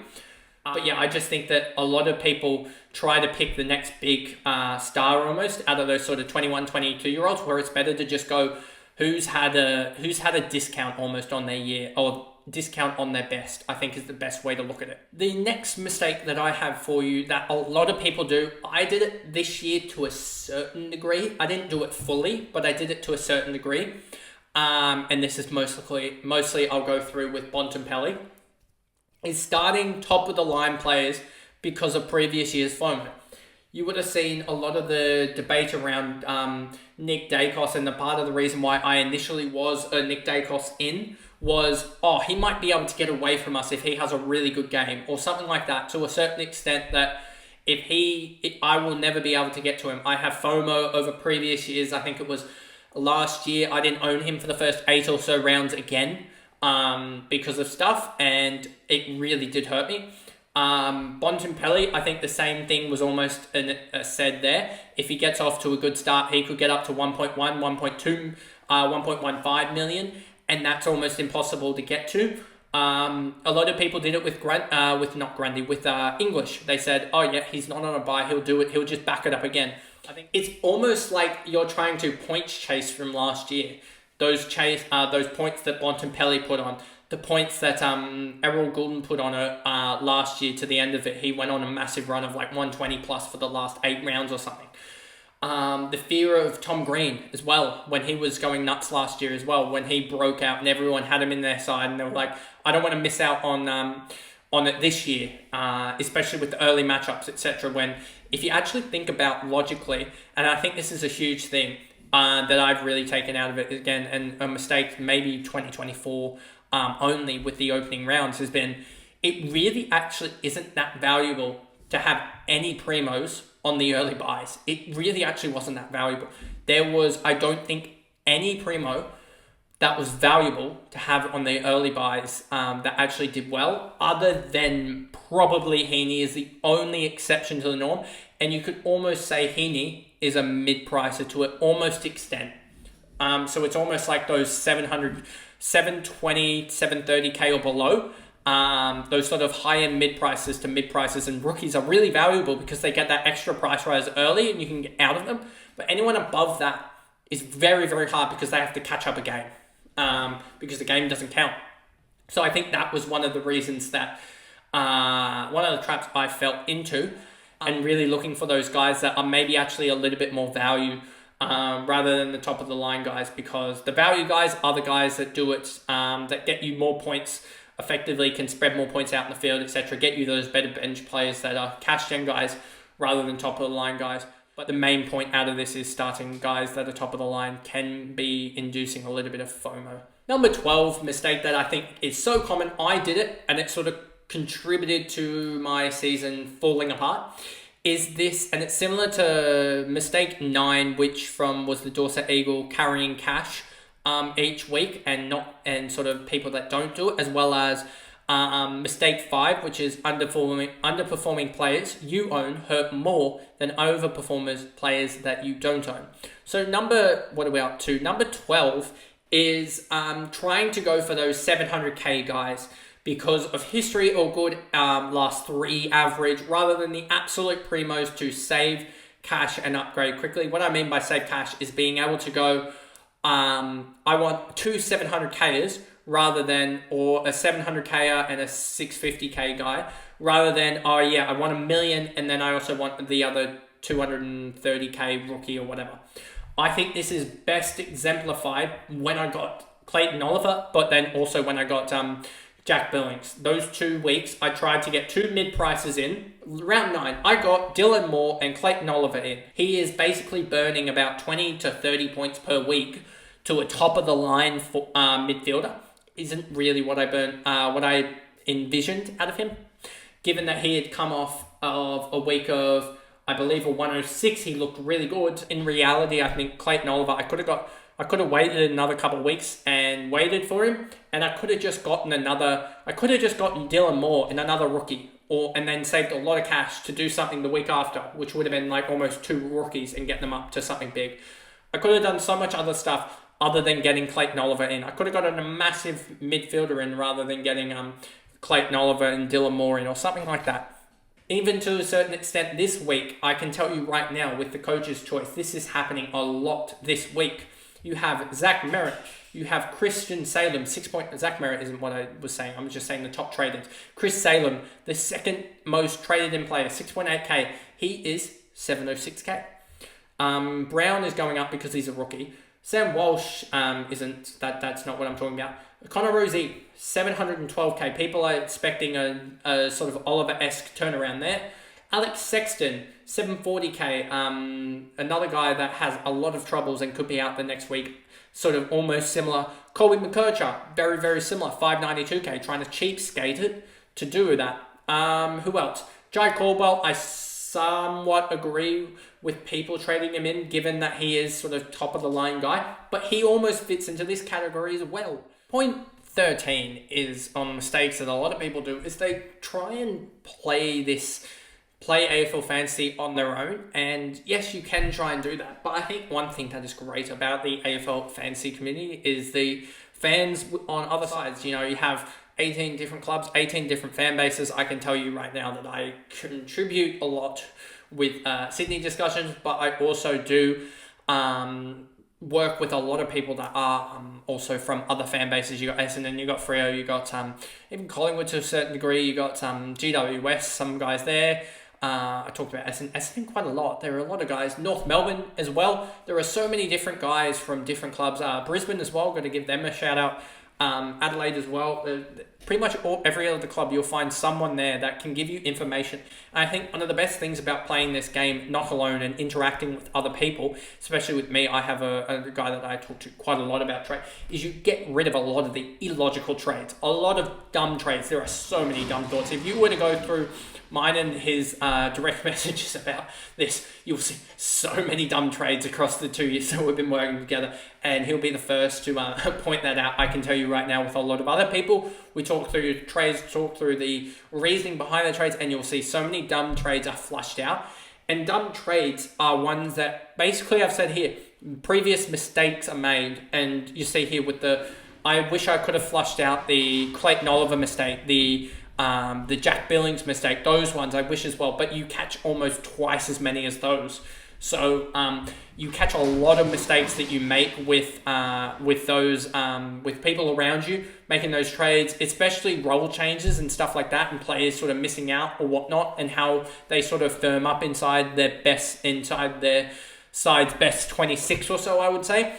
But yeah, I just think that a lot of people try to pick the next big star almost out of those sort of 21, 22-year-olds, where it's better to just go who's had a discount almost on their year, or discount on their best, I think is the best way to look at it. The next mistake that I have for you that a lot of people do, I did it this year to a certain degree. I didn't do it fully, but I did it to a certain degree. And this is mostly I'll go through with Bontempelli, is starting top of the line players because of previous year's FOMO. You would have seen a lot of the debate around Nick Dacos, and the part of the reason why I initially was a Nick Dacos in was, he might be able to get away from us if he has a really good game or something like that, to a certain extent that I will never be able to get to him. I have FOMO over previous years. I think it was last year I didn't own him for the first 8 or so rounds again because of stuff, and it really did hurt me. Bontempelli, I think the same thing was almost said there. If he gets off to a good start, he could get up to 1.1, 1.2, 1.15 million, and that's almost impossible to get to. A lot of people did it with English. They said, oh yeah, he's not on a buy, he'll do it, he'll just back it up again. I think it's almost like you're trying to points chase from last year. Those points that Bontempelli put on, the points that Errol Goulden put on last year to the end of it. He went on a massive run of like 120 plus for the last 8 rounds or something. The fear of Tom Green as well, when he was going nuts last year as well, when he broke out and everyone had him in their side, and they were like, I don't want to miss out on it this year, especially with the early matchups, etc. When, if you actually think about logically, and I think this is a huge thing that I've really taken out of it again, and a mistake maybe 2024 only with the opening rounds, has been, it really actually isn't that valuable to have any premos on the early buys. It really actually wasn't that valuable. There was, I don't think, any premo that was valuable to have on the early buys that actually did well, other than probably Heaney is the only exception to the norm. And you could almost say Heaney is a mid-pricer to an almost extent. So it's almost like those 720, 730k or below. those sort of high-end mid-prices to mid-prices and rookies are really valuable because they get that extra price rise early and you can get out of them. But anyone above that is very, very hard because they have to catch up a game because the game doesn't count. So I think that was one of the reasons that one of the traps I fell into, and really looking for those guys that are maybe actually a little bit more value rather than the top of the line guys, because the value guys are the guys that do it, that get you more points effectively, can spread more points out in the field, etc. Get you those better bench players that are cash gen guys rather than top of the line guys. But the main point out of this is starting guys that are top of the line can be inducing a little bit of FOMO. Number 12 mistake that I think is so common, I did it and it sort of contributed to my season falling apart, is this, and it's similar to mistake 9, which was the Dorset Eagle carrying cash each week and sort of people that don't do it, as well as mistake 5, which is underperforming players you own hurt more than overperformers players that you don't own. So what are we up to? Number 12 is trying to go for those 700k guys because of history or good last 3 average, rather than the absolute premos to save cash and upgrade quickly. What I mean by save cash is being able to go, I want 2 700kers rather than, or a 700k and a 650k guy, rather than, oh yeah, I want $1 million and then I also want the other 230k rookie or whatever. I think this is best exemplified when I got Clayton Oliver, but then also when I got Jack Billings. Those 2 weeks, I tried to get 2 mid-prices in. Round 9, I got Dylan Moore and Clayton Oliver in. He is basically burning about 20 to 30 points per week to a top-of-the-line midfielder. Isn't really what I envisioned out of him, given that he had come off of a week of, I believe, a 106. He looked really good. In reality, I think Clayton Oliver, I could have waited another couple of weeks and waited for him, and I could have just gotten Dylan Moore and another rookie, and then saved a lot of cash to do something the week after, which would have been like almost 2 rookies and get them up to something big. I could have done so much other stuff other than getting Clayton Oliver in. I could have gotten a massive midfielder in rather than getting Clayton Oliver and Dylan Moore in or something like that. Even to a certain extent this week, I can tell you right now with the coach's choice, this is happening a lot this week. You have Zach Merritt, you have Christian Salem, Zach Merritt isn't what I was saying, I'm just saying the top traded. Chris Salem, the second most traded in player, 6.8k, he is 706k. Brown is going up because he's a rookie. Sam Walsh isn't, that's not what I'm talking about. Connor Rosie, 712k. People are expecting a sort of Oliver-esque turnaround there. Alex Sexton, 740k. Another guy that has a lot of troubles and could be out the next week. Sort of almost similar. Colby McKercher, very, very similar. 592k, trying to cheapskate it to do that. Who else? Jai Caldwell, I somewhat agree with people trading him in, given that he is sort of top of the line guy, but he almost fits into this category as well. Point 13 is on mistakes that a lot of people do, is they try and play AFL Fantasy on their own, and yes, you can try and do that, but I think one thing that is great about the AFL Fantasy community is the fans on other sides. You know, you have 18 different clubs, 18 different fan bases. I can tell you right now that I contribute a lot with Sydney discussions, but I also do work with a lot of people that are also from other fan bases. You got Essendon, you got Freo, you got even Collingwood to a certain degree, you got GW West, some guys there. I talked about Essendon quite a lot. There are a lot of guys. North Melbourne as well. There are so many different guys from different clubs. Brisbane as well, got to give them a shout out. Adelaide as well. Pretty much every other club, you'll find someone there that can give you information. And I think one of the best things about playing this game, not alone, and interacting with other people, especially with me, I have a guy that I talk to quite a lot about trade, is you get rid of a lot of the illogical trades, a lot of dumb trades. There are so many dumb thoughts. If you were to go through mine and his direct messages about this, you'll see so many dumb trades across the 2 years that we've been working together, and he'll be the first to point that out. I can tell you right now, with a lot of other people, we talk through trades, talk through the reasoning behind the trades, and you'll see so many dumb trades are flushed out. And dumb trades are ones that basically, I've said here, previous mistakes are made, and you see here with the I wish I could have flushed out the Clayton Oliver mistake, the Jack Billings mistake, those ones I wish as well, but you catch almost twice as many as those. So you catch a lot of mistakes that you make with those with people around you making those trades, especially role changes and stuff like that, and players sort of missing out or whatnot, and how they sort of firm up inside their side's best 26 or so, I would say.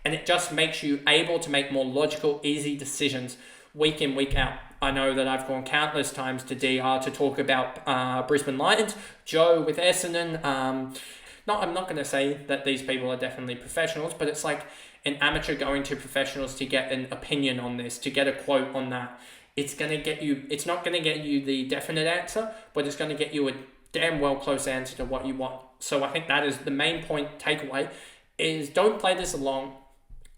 And it just makes you able to make more logical, easy decisions week in, week out. I know that I've gone countless times to DR to talk about Brisbane Lions, Joe with Essendon. I'm not going to say that these people are definitely professionals, but it's like an amateur going to professionals to get an opinion on this, to get a quote on that. It's not going to get you the definite answer, but it's going to get you a damn well close answer to what you want. So I think that is the main point takeaway, is don't play this alone,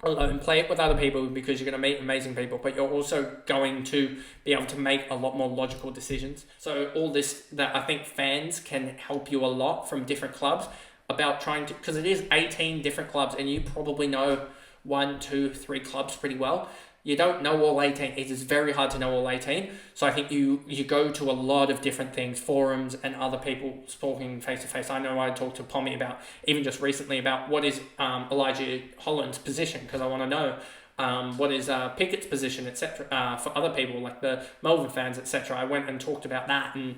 play it with other people, because you're going to meet amazing people, but you're also going to be able to make a lot more logical decisions. So all this, that I think fans can help you a lot from different clubs about trying to, because it is 18 different clubs, and you probably know 1, 2, 3 clubs pretty well. You don't know all 18. It is very hard to know all 18. So I think you go to a lot of different things, forums and other people talking face to face. I know I talked to Pommy about, even just recently, about what is Elijah Holland's position, because I want to know what is Pickett's position, etc. For other people like the Melbourne fans, etc. I went and talked about that, and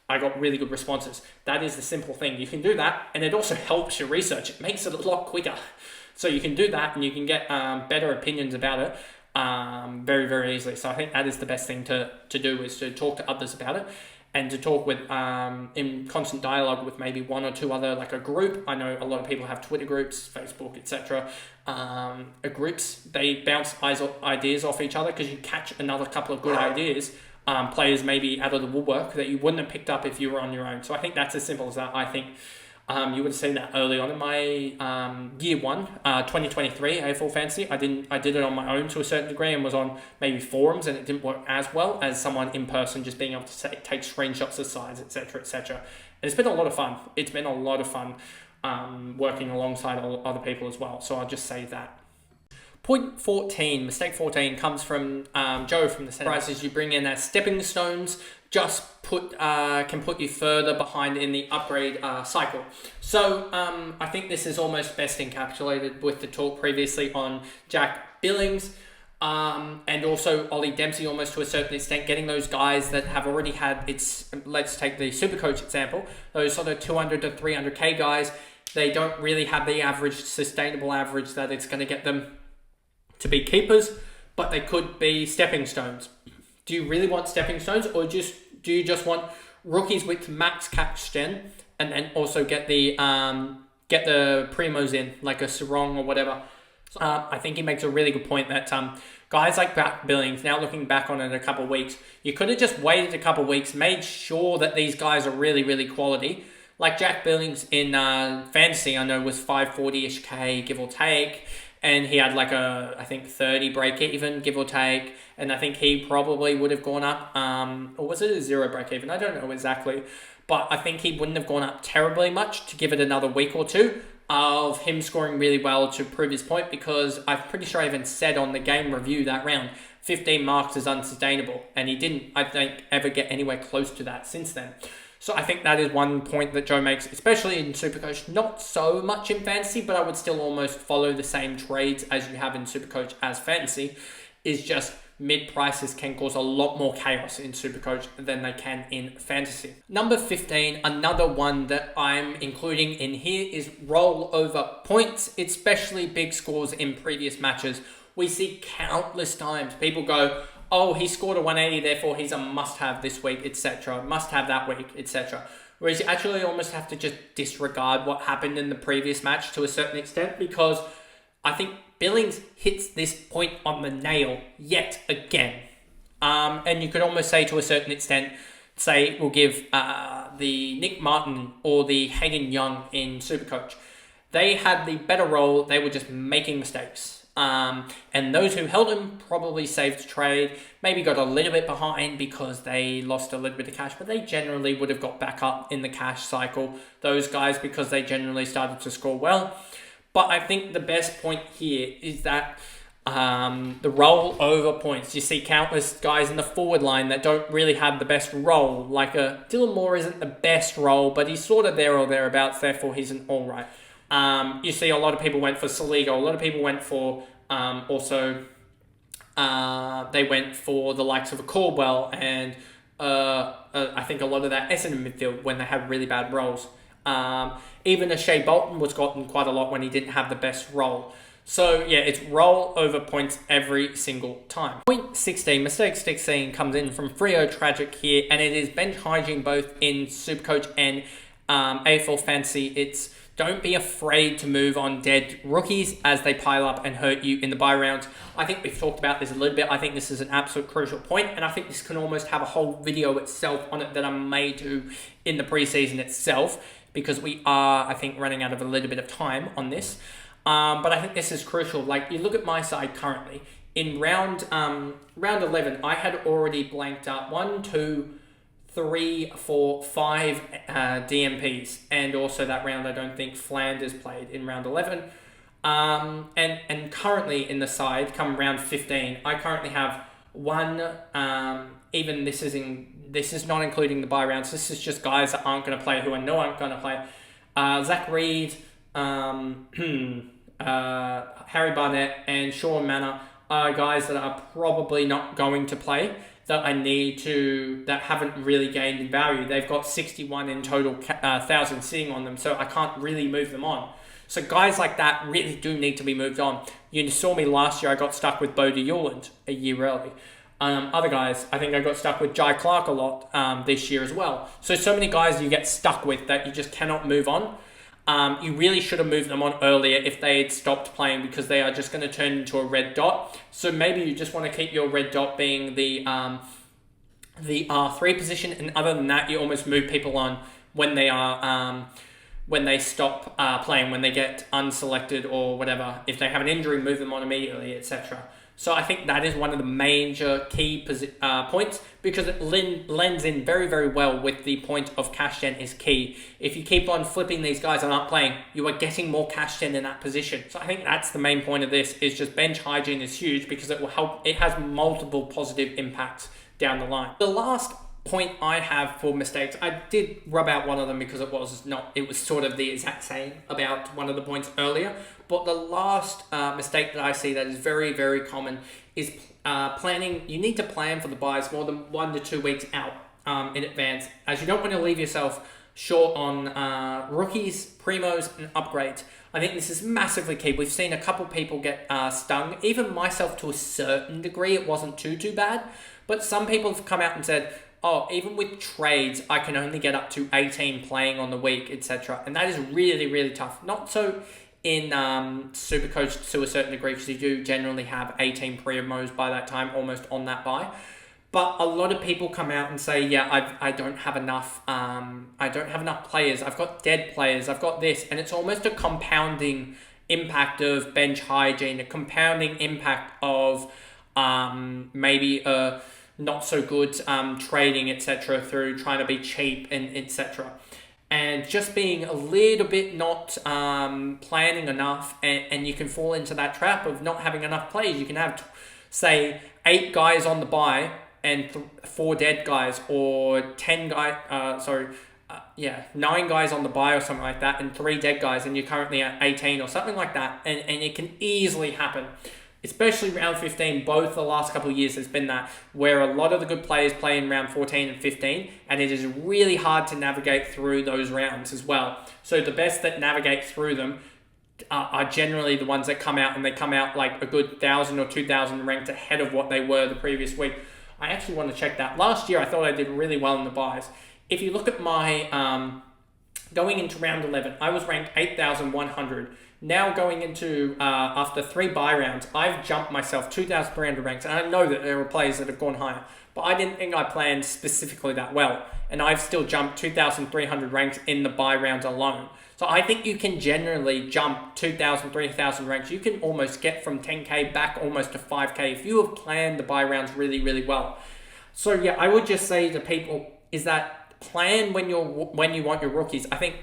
I got really good responses. That is the simple thing. You can do that, and it also helps your research. It makes it a lot quicker. So you can do that, and you can get better opinions about it very, very easily. So I think that is the best thing to do, is to talk to others about it, and to talk with in constant dialogue with maybe 1 or 2 other, like a group. I know a lot of people have Twitter groups, Facebook, etc. Groups, they bounce ideas off each other, because you catch another couple of good ideas. Players maybe out of the woodwork that you wouldn't have picked up if you were on your own. So I think that's as simple as that. I think you would have seen that early on in my year 1, 2023 AFL Fantasy. I did it on my own to a certain degree, and was on maybe forums, and it didn't work as well as someone in person, just being able to take screenshots of sides, etc., etc. And it's been a lot of fun. It's been a lot of fun working alongside other people as well. So I'll just say that. Point 14, mistake 14, comes from Joe from the Centre. Prices you bring in as stepping stones just can put you further behind in the upgrade cycle. So I think this is almost best encapsulated with the talk previously on Jack Billings and also Ollie Dempsey, almost to a certain extent, getting those guys that have already had let's take the SuperCoach example, those sort of 200 to 300k guys. They don't really have the sustainable average that it's going to get them to be keepers, but they could be stepping stones. Do you really want stepping stones, or do you just want rookies with max cash gen, and then also get the premos in, like a Sarong or whatever? I think he makes a really good point that guys like Jack Billings, now looking back on it in a couple of weeks, you could have just waited a couple of weeks, made sure that these guys are really, really quality. Like Jack Billings in fantasy, I know was 540-ish K, give or take. And he had like I think 30 break even, give or take. And I think he probably would have gone up, or was it a 0 break even? I don't know exactly. But I think he wouldn't have gone up terribly much to give it another week or two of him scoring really well to prove his point, because I'm pretty sure I even said on the game review that round, 15 marks is unsustainable. And he didn't, I think, ever get anywhere close to that since then. So I think that is one point that Joe makes, especially in SuperCoach, not so much in fantasy, but I would still almost follow the same trades as you have in SuperCoach as fantasy, is just mid-prices can cause a lot more chaos in SuperCoach than they can in fantasy. Number 15, another one that I'm including in here, is rollover points, especially big scores in previous matches. We see countless times people go, oh, he scored a 180, therefore he's a must-have this week, etc. Must-have that week, etc. Whereas you actually almost have to just disregard what happened in the previous match to a certain extent, because I think Billings hits this point on the nail yet again. And you could almost say to a certain extent, say we'll give the Nick Martin or the Hayden Young in SuperCoach. They had the better role, they were just making mistakes. And those who held him probably saved trade, maybe got a little bit behind because they lost a little bit of cash, but they generally would have got back up in the cash cycle, those guys, because they generally started to score well. But I think the best point here is that The roll over points. You see countless guys in the forward line that don't really have the best roll. Like Dylan Moore isn't the best roll, but he's sort of there or thereabouts, therefore he's an all right. You see a lot of people went for Saligo. A lot of people went for they went for the likes of a Caldwell and I think a lot of that Essendon midfield when they had really bad rolls. Even a Shea Bolton was gotten quite a lot when he didn't have the best roll. So yeah, it's roll over points every single time. Point 16, mistake 16 comes in from Freo Tragic here, and it is bench hygiene both in SuperCoach and AFL Fantasy. It's don't be afraid to move on dead rookies as they pile up and hurt you in the bye rounds. I think we've talked about this a little bit. I think this is an absolute crucial point, and I think this can almost have a whole video itself on it that I may do in the preseason itself, because we are, I think, running out of a little bit of time on this. But I think this is crucial. Like, you look at my side currently. In round 11, I had already blanked up 1, 2, 3, 4, 5 DMPs. And also that round, I don't think Flanders played in round 11. And currently in the side, come round 15, I currently have one, even this is not including the bye rounds. This is just guys that aren't going to play, who I know aren't going to play. Zach Reed, Harry Barnett and Sean Manor are guys that are probably not going to play, that I need to, that haven't really gained in value. They've got 61 in total 1,000 sitting on them, so I can't really move them on. So guys like that really do need to be moved on. You saw me last year, I got stuck with Bodie Yuland a year early. Other guys, I think I got stuck with Jai Clark a lot this year as well. So many guys you get stuck with that you just cannot move on. You really should have moved them on earlier if they had stopped playing, because they are just going to turn into a red dot. So maybe you just want to keep your red dot being the R3 position, and other than that, you almost move people on when they are when they stop playing, when they get unselected or whatever. If they have an injury, move them on immediately, etc. So I think that is one of the major key points, because it lends in very, very well with the point of cash gen is key. If you keep on flipping these guys and aren't playing, you are getting more cash gen in that position. So I think that's the main point of this, is just bench hygiene is huge, because it will help. It has multiple positive impacts down the line. The last point I have for mistakes, I did rub out one of them because it was sort of the exact same about one of the points earlier. But the last mistake that I see that is very, very common is planning. You need to plan for the buys more than 1 to 2 weeks out in advance, as you don't want to leave yourself short on rookies, premos, and upgrades. I think this is massively key. We've seen a couple people get stung, even myself to a certain degree. It wasn't too bad, but some people have come out and said, oh, even with trades, I can only get up to 18 playing on the week, etc. And that is really, really tough. Not so in SuperCoach to a certain degree, because you do generally have 18 premos by that time, almost on that buy. But a lot of people come out and say, yeah, I don't have enough. I don't have enough players. I've got dead players. I've got this, and it's almost a compounding impact of bench hygiene, a compounding impact of maybe a not so good trading, etc., through trying to be cheap and etc. And just being a little bit not planning enough, and you can fall into that trap of not having enough players. You can have, say, 8 guys on the buy and 4 dead guys, or 9 guys on the buy or something like that, and 3 dead guys, and you're currently at 18 or something like that, and it can easily happen. Especially round 15, both the last couple of years has been that, where a lot of the good players play in round 14 and 15, and it is really hard to navigate through those rounds as well. So the best that navigate through them are generally the ones that come out, and they come out like a good 1,000 or 2,000 ranked ahead of what they were the previous week. I actually want to check that. Last year, I thought I did really well in the buys. If you look at my going into round 11, I was ranked 8,100. Now going into, after 3 buy rounds, I've jumped myself 2,300 ranks. And I know that there are players that have gone higher, but I didn't think I planned specifically that well. And I've still jumped 2,300 ranks in the buy rounds alone. So I think you can generally jump 2,000, 3,000 ranks. You can almost get from 10K back almost to 5K if you have planned the buy rounds really, really well. So yeah, I would just say to people is that plan when you want your rookies. I think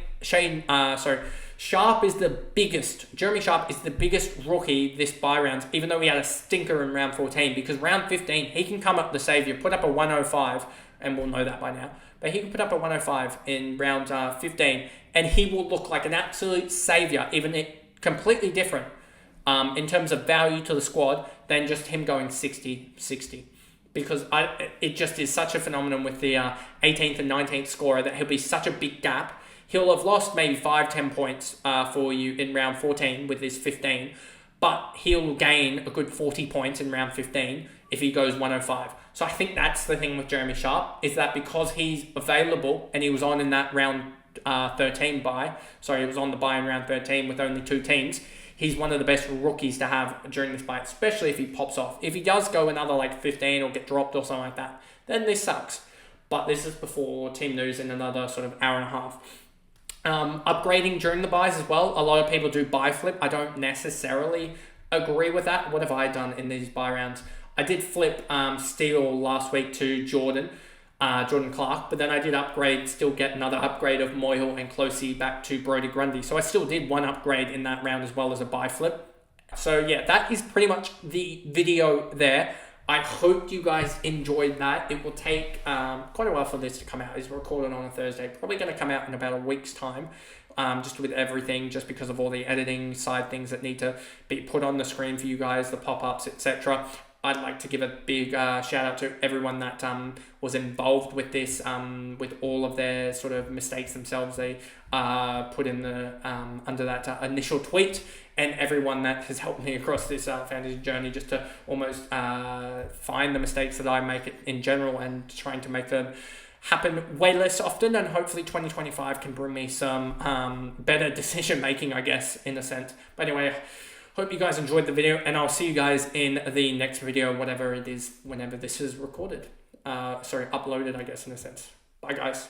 Sharp is the biggest. Jeremy Sharp is the biggest rookie this bye round, even though he had a stinker in round 14, because round 15, he can come up the saviour, put up a 105, and we'll know that by now. But he can put up a 105 in round 15, and he will look like an absolute saviour, even completely different in terms of value to the squad than just him going 60-60. Because it just is such a phenomenon with the 18th and 19th scorer that he'll be such a big gap. He'll have lost maybe 5-10 points for you in round 14 with his 15, but he'll gain a good 40 points in round 15 if he goes 105. So I think that's the thing with Jeremy Sharp, is that because he's available and he was on in that round 13 bye, he was on the bye in round 13 with only 2 teams, he's one of the best rookies to have during this bye, especially if he pops off. If he does go another like 15 or get dropped or something like that, then this sucks. But this is before team news in another sort of hour and a half. Upgrading during the buys as well. A lot of people do buy flip. I don't necessarily agree with that. What have I done in these buy rounds? I did flip Steele last week to Jordan Clark, but then I did still get another upgrade of Moyle and Closey back to Brodie Grundy. So I still did one upgrade in that round as well as a buy flip. So yeah, that is pretty much the video there. I hope you guys enjoyed that. It will take quite a while for this to come out. It's recorded on a Thursday. Probably going to come out in about a week's time, just with everything, just because of all the editing side things that need to be put on the screen for you guys, the pop-ups, etc. I'd like to give a big shout out to everyone that was involved with this, with all of their sort of mistakes themselves they put in the under that initial tweet, and everyone that has helped me across this fantasy journey just to almost find the mistakes that I make in general and trying to make them happen way less often, and hopefully 2025 can bring me some better decision making, I guess, in a sense. But anyway, hope you guys enjoyed the video, and I'll see you guys in the next video, whatever it is, whenever this is recorded. Uploaded, I guess, in a sense. Bye, guys.